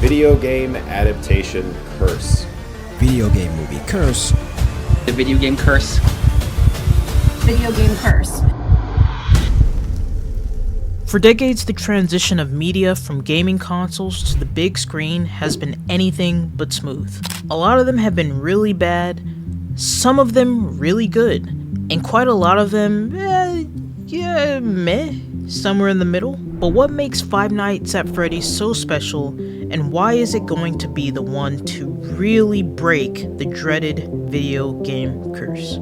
Video game adaptation curse. Video game movie curse. The video game curse. Video game curse. For decades, the transition of media from gaming consoles to the big screen has been anything but smooth. A lot of them have been really bad, some of them really good, and quite a lot of them, meh, somewhere in the middle. But what makes Five Nights at Freddy's so special, and why is it going to be the one to really break the dreaded video game curse?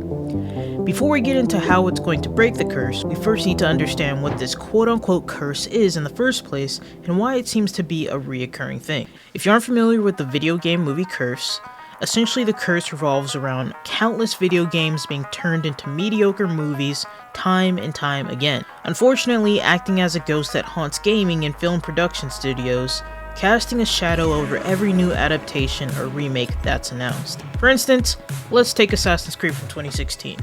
Before we get into how it's going to break the curse, we first need to understand what this quote-unquote curse is in the first place, and why it seems to be a reoccurring thing. If you aren't familiar with the video game movie curse, essentially the curse revolves around countless video games being turned into mediocre movies time and time again. Unfortunately, acting as a ghost that haunts gaming and film production studios, casting a shadow over every new adaptation or remake that's announced. For instance, let's take Assassin's Creed from 2016.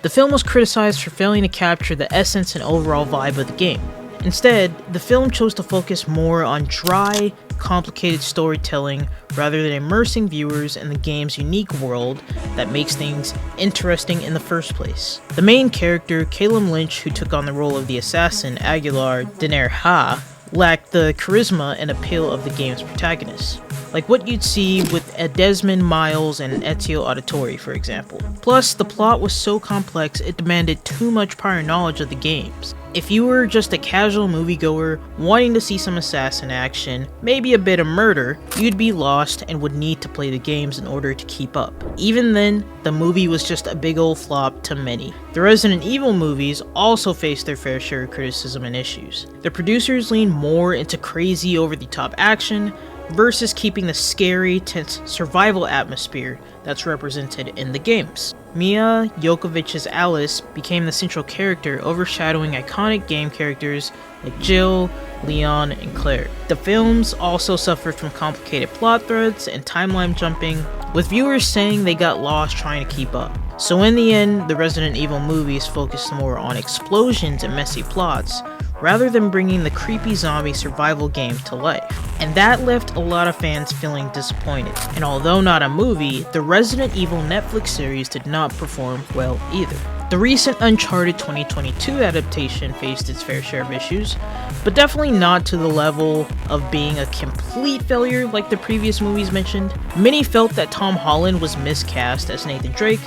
The film was criticized for failing to capture the essence and overall vibe of the game. Instead, the film chose to focus more on dry, complicated storytelling rather than immersing viewers in the game's unique world that makes things interesting in the first place. The main character, Caleb Lynch, who took on the role of the assassin Aguilar Denerha, lacked the charisma and appeal of the game's protagonists, like what you'd see with a Desmond Miles and Ezio Auditore, for example. Plus, the plot was so complex it demanded too much prior knowledge of the games. If you were just a casual moviegoer wanting to see some assassin action, maybe a bit of murder, you'd be lost and would need to play the games in order to keep up. Even then, the movie was just a big old flop to many. The Resident Evil movies also faced their fair share of criticism and issues. The producers leaned more into crazy over-the-top action versus keeping the scary, tense survival atmosphere that's represented in the games. Mia Jokovich's Alice became the central character, overshadowing iconic game characters like Jill, Leon, and Claire. The films also suffered from complicated plot threads and timeline jumping, with viewers saying they got lost trying to keep up. So in the end, the Resident Evil movies focused more on explosions and messy plots, rather than bringing the creepy zombie survival game to life. And that left a lot of fans feeling disappointed. And although not a movie, the Resident Evil Netflix series did not perform well either. The recent Uncharted 2022 adaptation faced its fair share of issues, but definitely not to the level of being a complete failure like the previous movies mentioned. Many felt that Tom Holland was miscast as Nathan Drake,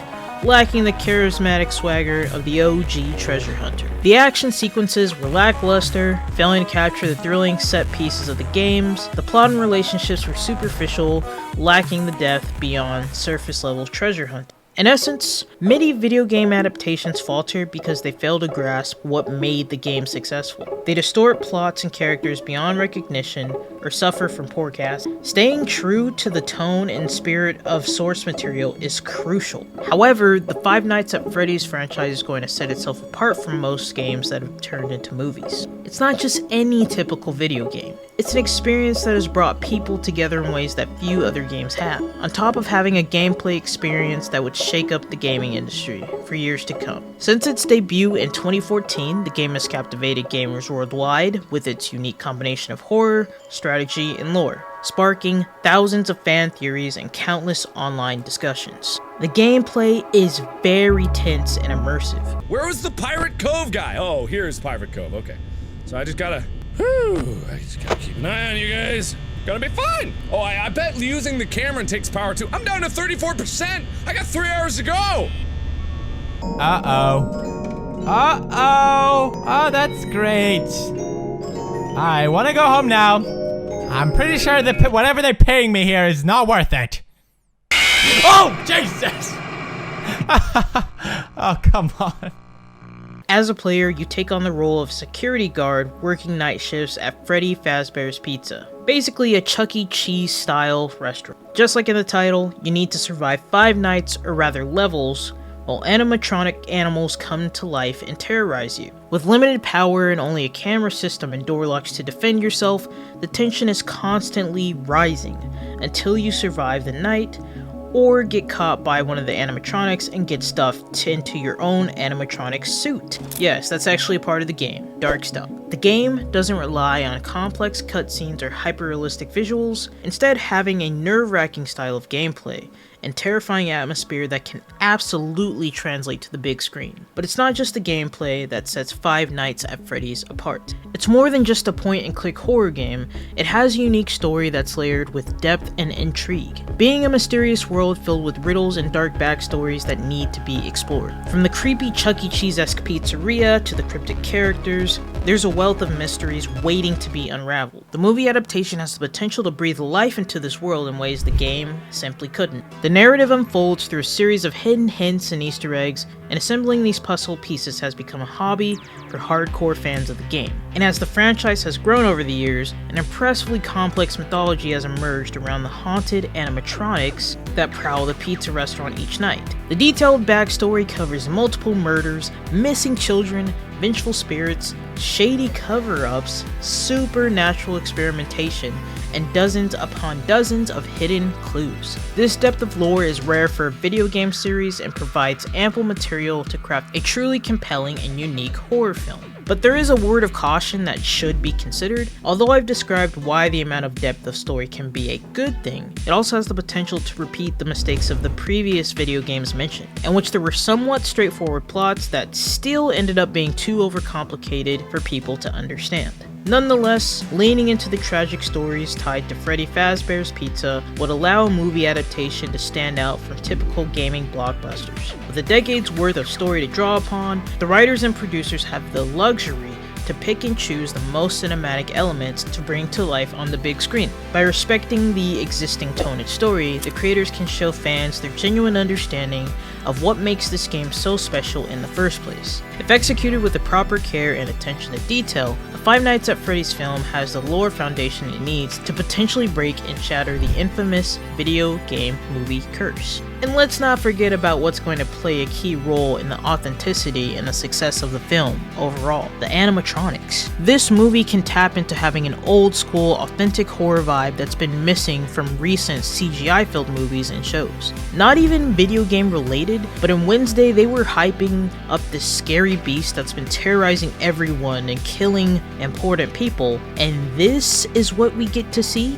lacking the charismatic swagger of the OG treasure hunter. The action sequences were lackluster, failing to capture the thrilling set pieces of the games. The plot and relationships were superficial, lacking the depth beyond surface level treasure hunting. In essence, many video game adaptations falter because they fail to grasp what made the game successful. They distort plots and characters beyond recognition or suffer from poor casting. Staying true to the tone and spirit of source material is crucial. However, the Five Nights at Freddy's franchise is going to set itself apart from most games that have turned into movies. It's not just any typical video game. It's an experience that has brought people together in ways that few other games have, on top of having a gameplay experience that would shake up the gaming industry for years to come. Since its debut in 2014, the game has captivated gamers worldwide with its unique combination of horror, strategy, and lore, sparking thousands of fan theories and countless online discussions. The gameplay is very tense and immersive. Where was the Pirate Cove guy? Oh, here's Pirate Cove, okay. So I just gotta keep an eye on you guys. Gonna be fine. Oh, I bet using the camera takes power too. I'm down to 34%. I got 3 hours to go. Uh-oh. Uh-oh. Oh, that's great. I want to go home now. I'm pretty sure that whatever they're paying me here is not worth it. Oh, Jesus. Oh, come on. As a player, you take on the role of security guard working night shifts at Freddy Fazbear's Pizza, basically a Chuck E. Cheese style restaurant. Just like in the title, you need to survive 5 nights, or rather levels, while animatronic animals come to life and terrorize you. With limited power and only a camera system and door locks to defend yourself, the tension is constantly rising until you survive the night, or get caught by one of the animatronics and get stuffed into your own animatronic suit. Yes, that's actually a part of the game, Darkstalk. The game doesn't rely on complex cutscenes or hyper-realistic visuals, instead having a nerve-wracking style of gameplay and terrifying atmosphere that can absolutely translate to the big screen. But it's not just the gameplay that sets Five Nights at Freddy's apart. It's more than just a point-and-click horror game, it has a unique story that's layered with depth and intrigue, being a mysterious world filled with riddles and dark backstories that need to be explored. From the creepy Chuck E. Cheese-esque pizzeria to the cryptic characters, there's a wealth of mysteries waiting to be unraveled. The movie adaptation has the potential to breathe life into this world in ways the game simply couldn't. The narrative unfolds through a series of hidden hints and Easter eggs, and assembling these puzzle pieces has become a hobby for hardcore fans of the game. And as the franchise has grown over the years, an impressively complex mythology has emerged around the haunted animatronics that prowl the pizza restaurant each night. The detailed backstory covers multiple murders, missing children, vengeful spirits, shady cover-ups, supernatural experimentation, and dozens upon dozens of hidden clues. This depth of lore is rare for a video game series and provides ample material to craft a truly compelling and unique horror film. But there is a word of caution that should be considered. Although I've described why the amount of depth of story can be a good thing, it also has the potential to repeat the mistakes of the previous video games mentioned, in which there were somewhat straightforward plots that still ended up being too overcomplicated for people to understand. Nonetheless, leaning into the tragic stories tied to Freddy Fazbear's Pizza would allow a movie adaptation to stand out from typical gaming blockbusters. With a decade's worth of story to draw upon, the writers and producers have the luxury to pick and choose the most cinematic elements to bring to life on the big screen. By respecting the existing tone and story, the creators can show fans their genuine understanding of what makes this game so special in the first place. If executed with the proper care and attention to detail, the Five Nights at Freddy's film has the lore foundation it needs to potentially break and shatter the infamous video game movie curse. And let's not forget about what's going to play a key role in the authenticity and the success of the film overall, the animatronics. This movie can tap into having an old school, authentic horror vibe that's been missing from recent CGI-filled movies and shows. Not even video game related, but in Wednesday they were hyping up this scary beast that's been terrorizing everyone and killing important people, and this is what we get to see?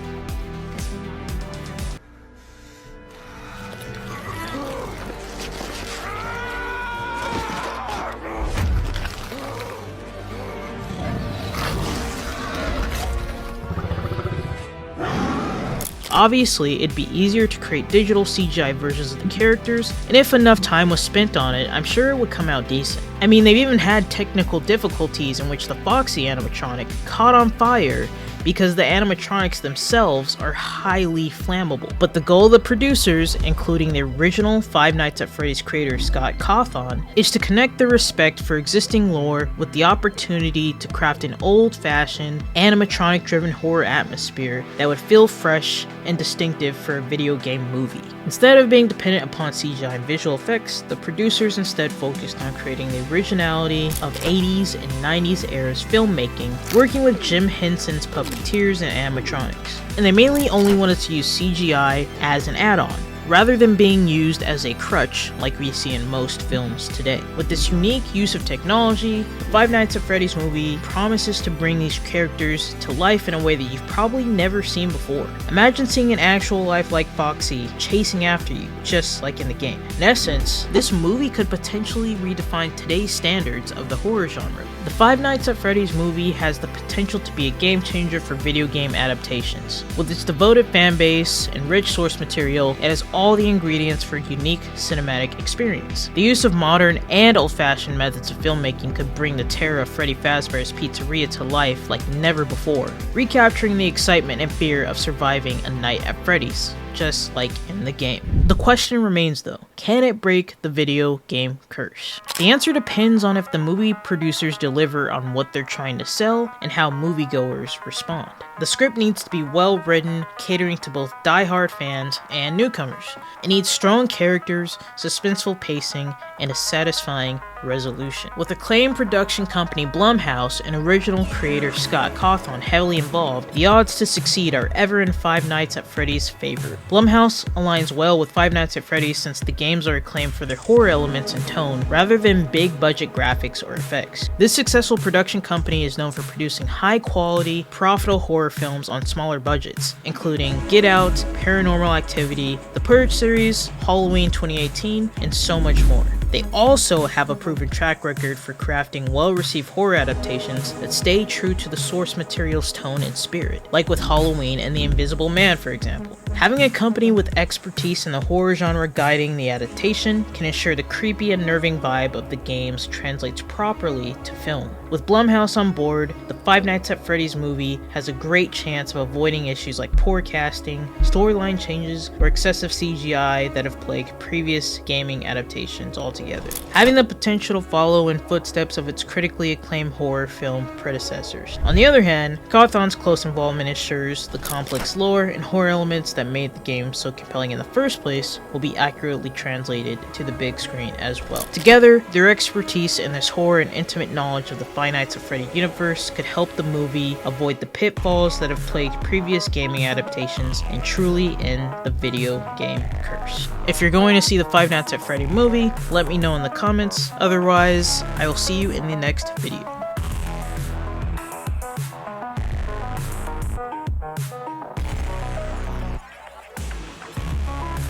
Obviously, it'd be easier to create digital CGI versions of the characters, and if enough time was spent on it, I'm sure it would come out decent. I mean, they've even had technical difficulties in which the Foxy animatronic caught on fire because the animatronics themselves are highly flammable. But the goal of the producers, including the original Five Nights at Freddy's creator Scott Cawthon, is to connect the respect for existing lore with the opportunity to craft an old-fashioned, animatronic-driven horror atmosphere that would feel fresh and distinctive for a video game movie. Instead of being dependent upon CGI and visual effects, the producers instead focused on creating the originality of 80s and 90s era's filmmaking, working with Jim Henson's puppeteers and animatronics. And they mainly only wanted to use CGI as an add-on, rather than being used as a crutch like we see in most films today. With this unique use of technology, the Five Nights at Freddy's movie promises to bring these characters to life in a way that you've probably never seen before. Imagine seeing an actual lifelike Foxy chasing after you, just like in the game. In essence, this movie could potentially redefine today's standards of the horror genre. The Five Nights at Freddy's movie has the potential to be a game changer for video game adaptations. With its devoted fan base and rich source material, it has all the ingredients for a unique cinematic experience. The use of modern and old-fashioned methods of filmmaking could bring the terror of Freddy Fazbear's Pizzeria to life like never before, recapturing the excitement and fear of surviving a night at Freddy's, just like in the game. The question remains though, Can it break the video game curse? The answer depends on if the movie producers deliver on what they're trying to sell and how moviegoers respond. The script needs to be well written, catering to both die-hard fans and newcomers. It needs strong characters, suspenseful pacing, and a satisfying resolution. With acclaimed production company Blumhouse and original creator Scott Cawthon heavily involved, the odds to succeed are ever in Five Nights at Freddy's favor. Blumhouse aligns well with Five Nights at Freddy's since the games are acclaimed for their horror elements and tone rather than big budget graphics or effects. This successful production company is known for producing high quality, profitable horror films on smaller budgets, including Get Out, Paranormal Activity, The Purge series, Halloween 2018, and so much more. They also have a proven track record for crafting well-received horror adaptations that stay true to the source material's tone and spirit, like with Halloween and The Invisible Man, for example. Having a company with expertise in the horror genre guiding the adaptation can ensure the creepy, unnerving vibe of the games translates properly to film. With Blumhouse on board, the Five Nights at Freddy's movie has a great chance of avoiding issues like poor casting, storyline changes, or excessive CGI that have plagued previous gaming adaptations altogether. Having the potential to follow in footsteps of its critically acclaimed horror film predecessors. On the other hand, Cawthon's close involvement ensures the complex lore and horror elements that made the game so compelling in the first place will be accurately translated to the big screen as well. Together, their expertise in this horror and intimate knowledge of the Five Nights at Freddy universe could help the movie avoid the pitfalls that have plagued previous gaming adaptations and truly end the video game curse. If you're going to see the Five Nights at Freddy movie, let me know in the comments. Otherwise, I will see you in the next video.